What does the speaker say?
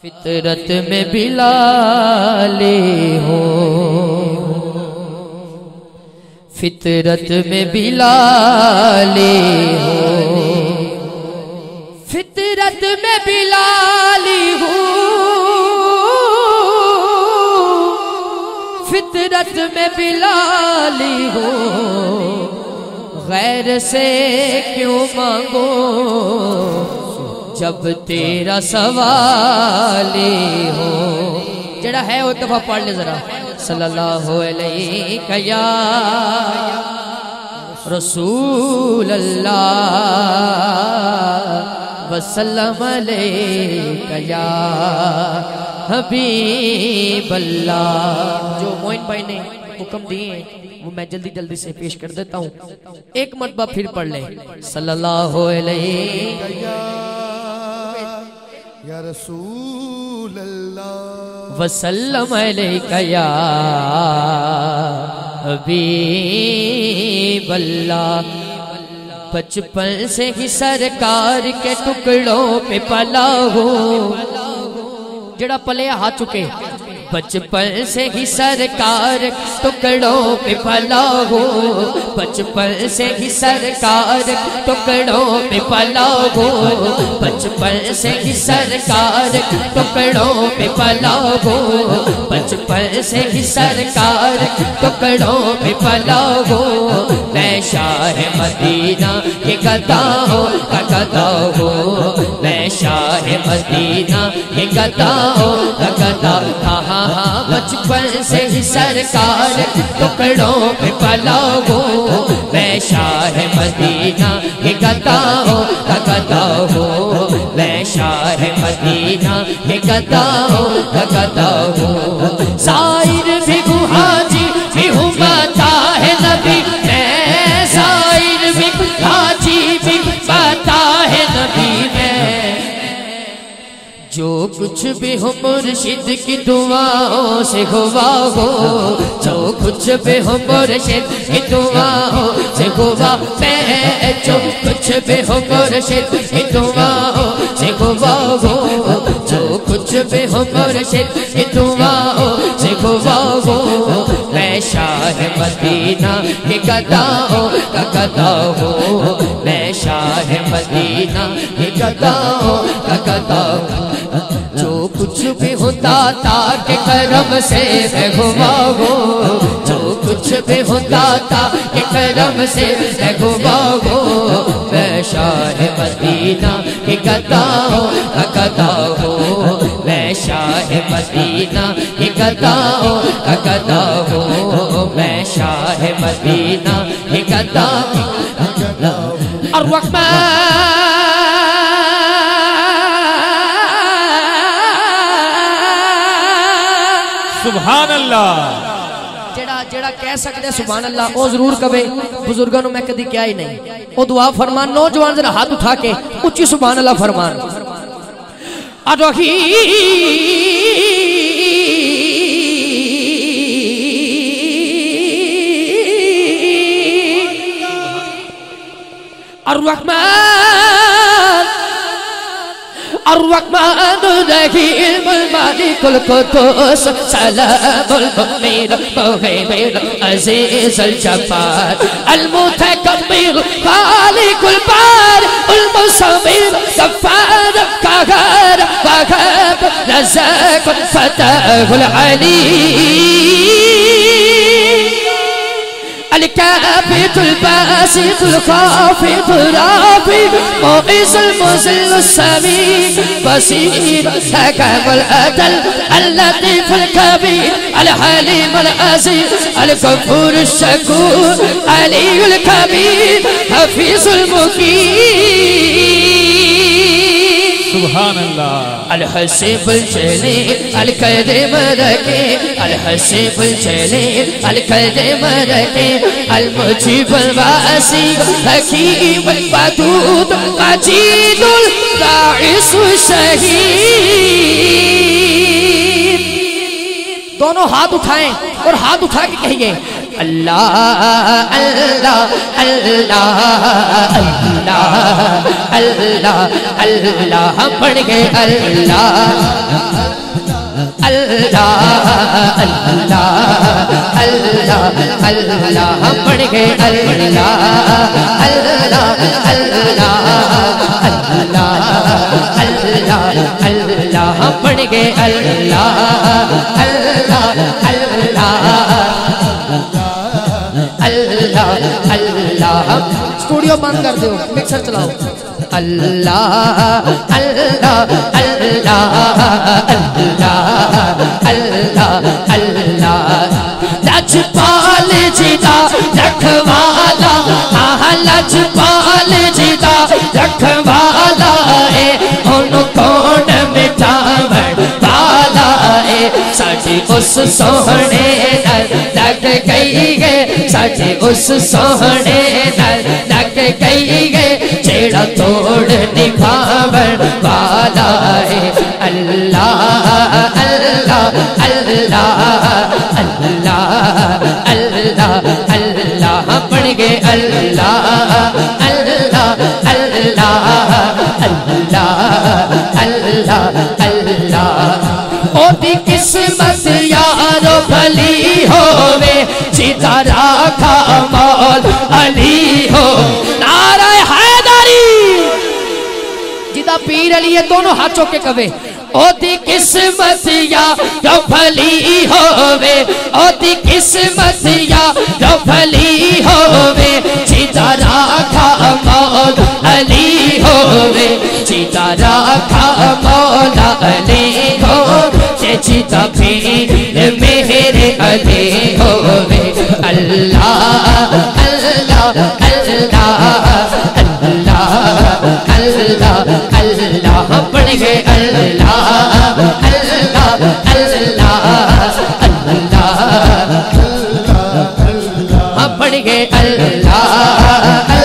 فطرت میں بلالی ہو، فطرت میں بلالی ہو، فطرت میں بلالی ہو، فطرت میں بلالی ہو، غیر سے کیوں مانگو جب تیرا سوالی ہو۔ جڑا ہے وہ دفعہ پڑھ لے ذرا، صلی اللہ علیہ یا رسول اللہ وسلم علیہ یا حبیب اللہ۔ جو معین بھائی نے حکم دیے ہیں وہ میں جلدی جلدی سے پیش کر دیتا ہوں، ایک مرتبہ پھر پڑھ لیں، صلی اللہ علیہ یا رسول اللہ وسلم علیکہ یا حبیب اللہ۔ بچپن سے ہی سرکار کے ٹکڑوں پہ پلا ہو، جڑا پلے ہاتھ چکے، بچپن سے ہی سرکار ٹکڑوں پہ پلا ہو، بچپن سے ہی سرکار ٹکڑوں پہ پلا ہو، بچپن سے ہی سرکار ٹکڑوں پہ پلا ہو، بچپن سے ہی سرکار ٹکڑوں پہ پلا ہو۔ میں شاہ مدینہ کے گدا ہو، گدا ہو، میں شاہ مدینہ کے گدا ہو، گدا ہاں بچپن سے ہی سرکار ٹکڑوں پہ پلا ہو، میں شاہ مدینہ کے گدا ہو، گدا ہو، میں شاہ مدینہ کے گدا ہو، گدا ہو۔ زائر بھی ہوں حاجی بھی ہوں بتا ہے نبی، میں زائر بھی حاجی بھی بتا ہے نبی، میں جو کچھ بھی ہو مرشد کی دعاؤں سے ہوا ہو، جو کچھ بھی ہو مرشد کی دعاؤں سے ہوا، میں جو کچھ بھی ہو مرشد کی دعاؤں سے ہوا ہو، جو کچھ بھی ہو مرشد کی دعاؤں سے ہوا ہو۔ میں شاہ مدینہ کے گدا ہو، گدا ہو، میں شاہ مدینہ کے گدا ہو، گدا ہو۔ جو کچھ بھی ہوتا تا کہ کرم سے میں ہوا ہو، جو کچھ بھی ہوتا تا کہ کرم سے میں ہوا ہو، میں شاہ مدینہ کے گدا ہو، گدا ہو، میں شاہ مدینہ کے گدا ہو، گدا ہو، میں شاہ مدینہ کے گدا ہو۔ الرحمن سبحان اللہ، جڑا کہہ سکتے سبحان اللہ وہ ضرور کبھی، بزرگوں میں کدی کیا ہی نہیں، وہ دعا فرمان۔ نوجوان ذرا ہاتھ اٹھا کے اچھی سبحان اللہ فرمان۔ الرحمن الرحمن الرحیم المالک القدوس سلام المؤمن المهيمن عزیز الجبار المتکبر خالق البار المصور غفار قهار وهاب رزاق فتاح العلیم الكابت الباسط الخافض الرافع معز المذل السميع بصير حكم العدل اللطيف الكبير الحليم العزيز الغفور الشكور علي الكبير حفيظ المقيم سبحان اللہ۔ الحسیب الجلیل الکریم الرقیب، الحسیب الجلیل الکریم الرقیب، المجیب الواسع حکیم الودود مجید الباعث الشہید۔ دونوں ہاتھ اٹھائیں اور ہاتھ اٹھا کے کہیے اللہ اللہ اللہ اللہ اللہ اللہ ہم پڑھ گئے اللہ اللہ اللہ اللہ اللہ ہم پڑھ گئے اللہ اللہ اللہ اللہ اللہ اللہ ہم پڑھ گئے اللہ اللہ اللہ اللہ اللہ اسٹوڈیو بند کر دو مکسر چلاؤ اللہ اللہ اللہ اللہ اللہ لجپال جیتا رکھوالا لجپال جیتا رکھوالا ہے ان کون مٹاون والا ہے ساڈے اس سوہنے نال لگ گئی ہے ساڈے اس سوہنے نال لگ گئی ہے جیڑا توڑ نبھاون والا ہے اللہ اللہ اللہ اللہ اللہ اللہ پڑھ گئے اللہ اللہ اللہ اللہ اللہ اللہ او دی قسمت یارو بھلی ہووے جیتا راکھا مول علی ہو نعرہ حیدری جیتا پیر علی ہے دونوں ہاتھوں کے کبے او دی قسمت یا جو بھلی ہووے او دی قسمت یا جو بھلی ہووے جیتا راکھا مول علی ہووے جیتا راکھا مول علی ہو جیتا پیر میرے علی ہووے اللہ اللہ اللہ اللہ اللہ اللہ پڑھ گئے اللہ اللہ اللہ اللہ پڑھ گئے اللہ